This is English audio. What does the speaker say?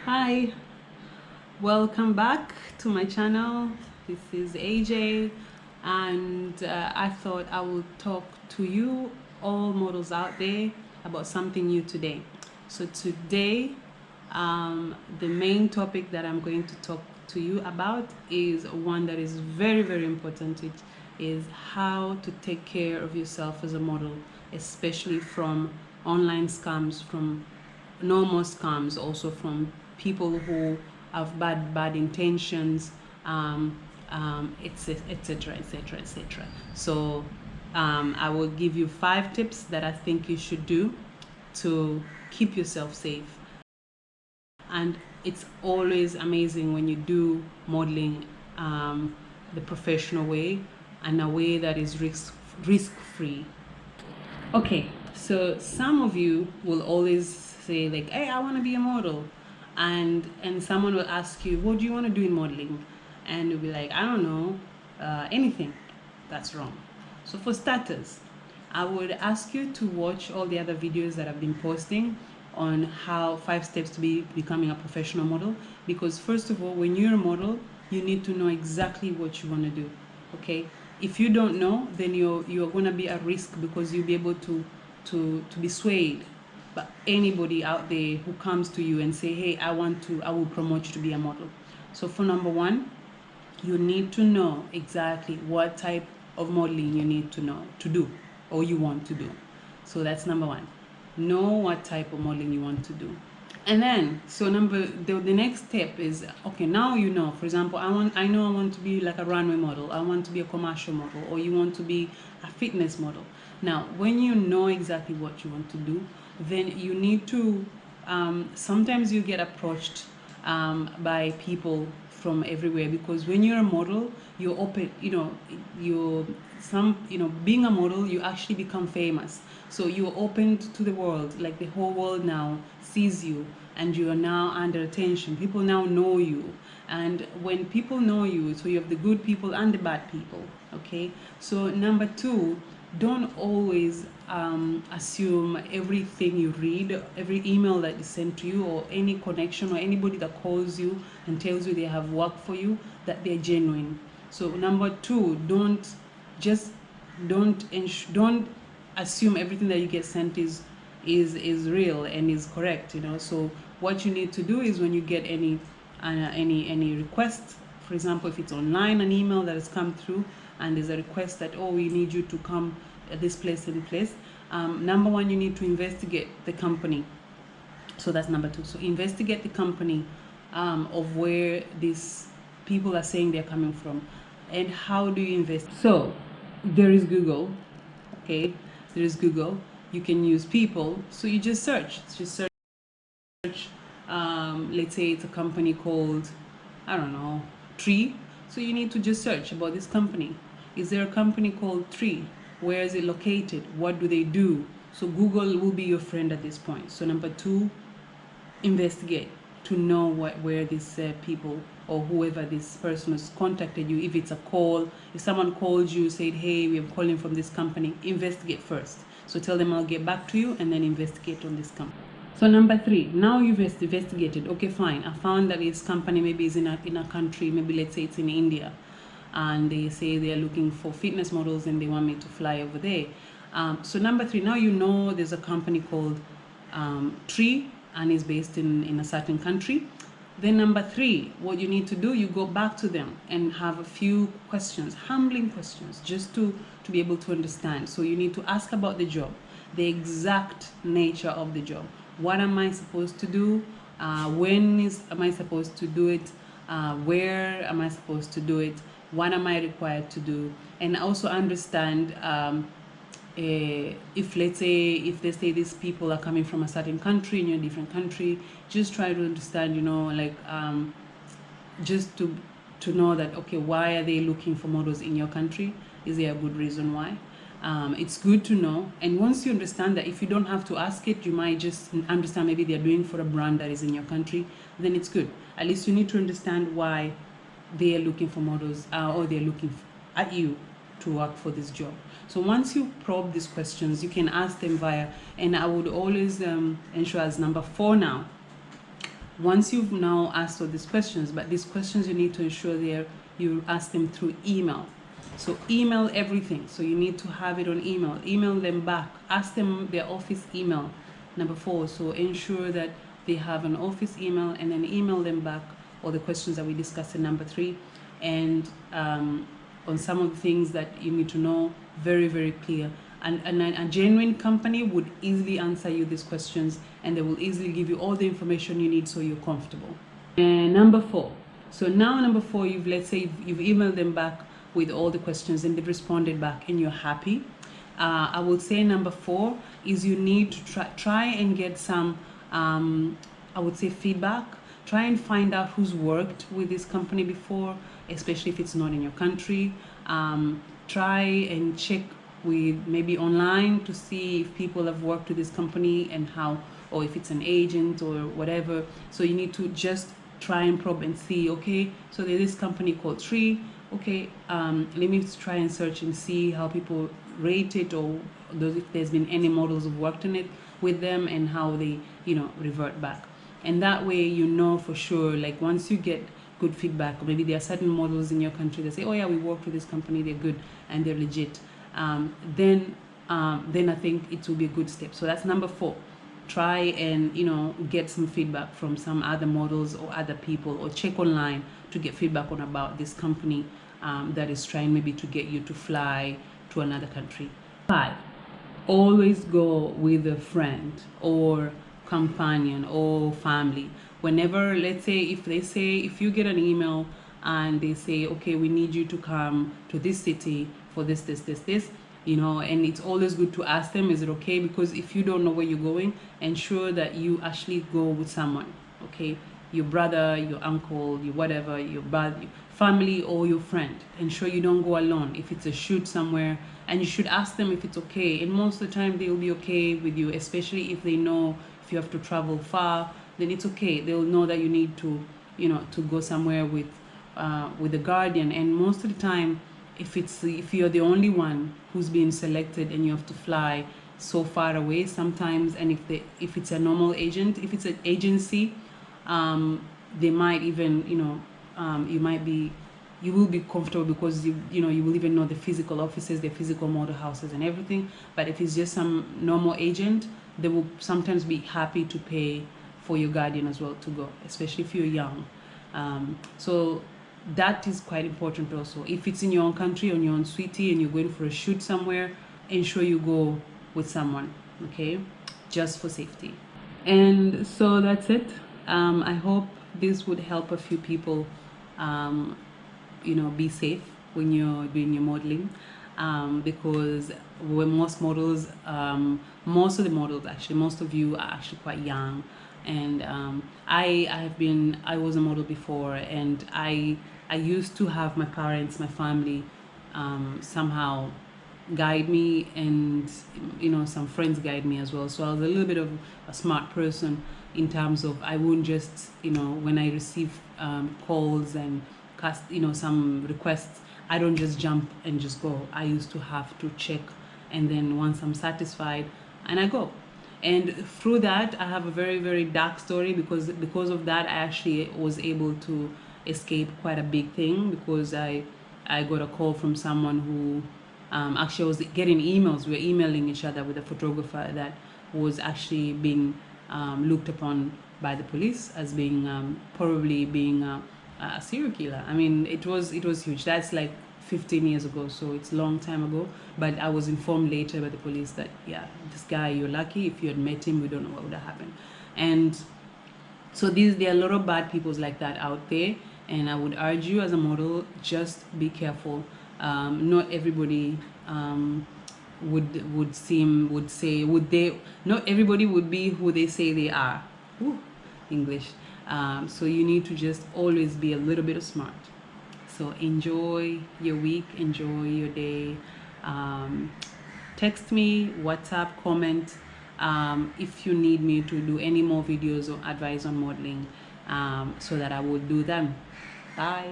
Hi, welcome back to my channel. This is AJ, and I thought I would talk to you, all models out there, about something new today. So, today, the main topic that I'm going to talk to you about is one that is very, very important. It is how to take care of yourself as a model, especially from online scams, from normal scams, also from people who have bad intentions, etc, etc, etc. So I will give you 5 tips that I think you should do to keep yourself safe. And it's always amazing when you do modeling the professional way, and a way that is risk free. Okay, so some of you will always say like, "Hey, I want to be a model," and someone will ask you, "What do you want to do in modeling?" And you'll be like, "I don't know, anything." That's wrong. So for starters, I would ask you to watch all the other videos that I've been posting on how 5 steps to becoming a professional model. Because first of all, when you're a model, you need to know exactly what you want to do. Okay, if you don't know, then you're going to be at risk, because you'll be able to be swayed by anybody out there who comes to you and say, "Hey, I will promote you to be a model." So for number one, you need to know exactly what type of modeling you need to know to do, or you want to do. So that's number one. Know what type of modeling you want to do. And then, so the next step is, okay, now you know. For example, I know I want to be like a runway model, I want to be a commercial model, or you want to be a fitness model. Now when you know exactly what you want to do, then you need to sometimes you get approached by people from everywhere, because when you're a model, you're open, being a model, you actually become famous. So you're open to the world, like the whole world now sees you, and you are now under attention. People now know you. And when people know you, so you have the good people and the bad people. Okay, so number two, don't always assume everything you read, every email that is sent to you, or any connection, or anybody that calls you and tells you they have worked for you, that they're genuine. So number two, just don't assume everything that you get sent is real and is correct. So what you need to do is, when you get any request, for example, if it's online, an email that has come through, and there's a request that, "Oh, we need you to come at this place and place," number one, you need to investigate the company. So that's number two. So investigate the company of where these people are saying they're coming from. And how do you invest? So there is Google. Okay, there is Google. You can use people. So you just search. Let's say it's a company called, I don't know, Tree. So you need to just search about this company. Is there a company called Tree? Where is it located? What do they do? So Google will be your friend at this point. So number two, investigate to know where these people, or whoever this person has contacted you. If it's a call, if someone called you, said, "Hey, we are calling from this company," investigate first. So tell them, "I'll get back to you," and then investigate on this company. So number three, now you've investigated. Okay, fine. I found that this company maybe is in a country, maybe let's say it's in India, and they say they are looking for fitness models and they want me to fly over there. So number three, now you know there's a company called Tree, and is based in a certain country. Then number three, what you need to do, you go back to them and have a few questions, humbling questions, just to be able to understand. So you need to ask about the job, the exact nature of the job. What am I supposed to do? Am I supposed to do it? Where am I supposed to do it? What am I required to do? And also understand if, let's say, if they say these people are coming from a certain country and you're a different country, just try to understand, like just to know that, okay, why are they looking for models in your country? Is there a good reason why? It's good to know. And once you understand that, if you don't have to ask it, you might just understand maybe they're doing for a brand that is in your country, then it's good. At least you need to understand why they are looking for models, or they're looking at you to work for this job. So once you probe these questions, you can ask them via, and I would always ensure, as number four now, once you've now asked all these questions, but these questions you need to ensure you ask them through email. So email everything. So you need to have it on email. Email them back. Ask them their office email. Number 4. So ensure that they have an office email, and then email them back all the questions that we discussed in number 3. And on some of the things that you need to know, very, very clear. And a genuine company would easily answer you these questions, and they will easily give you all the information you need so you're comfortable. And number 4. So now number 4, let's say you've emailed them back with all the questions and they've responded back and you're happy. I would say number 4 is you need to try and get some, I would say, feedback. Try and find out who's worked with this company before, especially if it's not in your country. Try and check with maybe online to see if people have worked with this company and how, or if it's an agent or whatever. So you need to just try and probe and see, okay, so there's this company called Tree. Okay, let me try and search and see how people rate it, or if there's been any models who've worked on it with them and how they, revert back. And that way, for sure, like once you get good feedback, or maybe there are certain models in your country that say, oh yeah, we worked with this company, they're good and they're legit. Then I think it will be a good step. So that's number 4. Try and get some feedback from some other models or other people, or check online to get feedback on about this company that is trying maybe to get you to fly to another country. 5. Always go with a friend or companion or family. Whenever, let's say, if you get an email and they say, okay, we need you to come to this city for this, and it's always good to ask them, is it okay? Because if you don't know where you're going, ensure that you actually go with someone, okay? Your brother, your uncle, your whatever, your family, or your friend. Ensure you don't go alone if it's a shoot somewhere, and you should ask them if it's okay. And most of the time they'll be okay with you, especially if they know if you have to travel far, then it's okay. They'll know that you need to, to go somewhere with the guardian. And most of the time, if you're the only one who's being selected and you have to fly so far away sometimes, and if it's a normal agent, if it's an agency, they might even, you will be comfortable because you will even know the physical offices, the physical model houses and everything. But if it's just some normal agent, they will sometimes be happy to pay for your guardian as well to go, especially if you're young. So that is quite important also. If it's in your own country, on your own sweetie, and you're going for a shoot somewhere, ensure you go with someone, okay, just for safety. And so that's it. I hope this would help a few people, be safe when you're doing your modeling, because when most of the models, actually, most of you are actually quite young. And I was a model before, and I used to have my parents, my family, somehow guide me, and some friends guide me as well. So I was a little bit of a smart person in terms of I wouldn't just when I receive calls and some requests, I don't just jump and just go. I used to have to check, and then once I'm satisfied, and I go. And through that, I have a very, very dark story, because of that, I actually was able to escape quite a big thing, because I got a call from someone who actually was getting emails. We were emailing each other with a photographer that was actually being looked upon by the police as being probably being a serial killer. I mean, it was huge. That's like 15 years ago, so it's a long time ago. But I was informed later by the police that, yeah, this guy, you're lucky. If you had met him, we don't know what would have happened. And so there are a lot of bad people like that out there, and I would urge you as a model, just be careful. Not everybody not everybody would be who they say they are. Ooh, English. So you need to just always be a little bit smart. So enjoy your week, enjoy your day. Text me, WhatsApp, comment if you need me to do any more videos or advice on modeling, so that I will do them. Bye.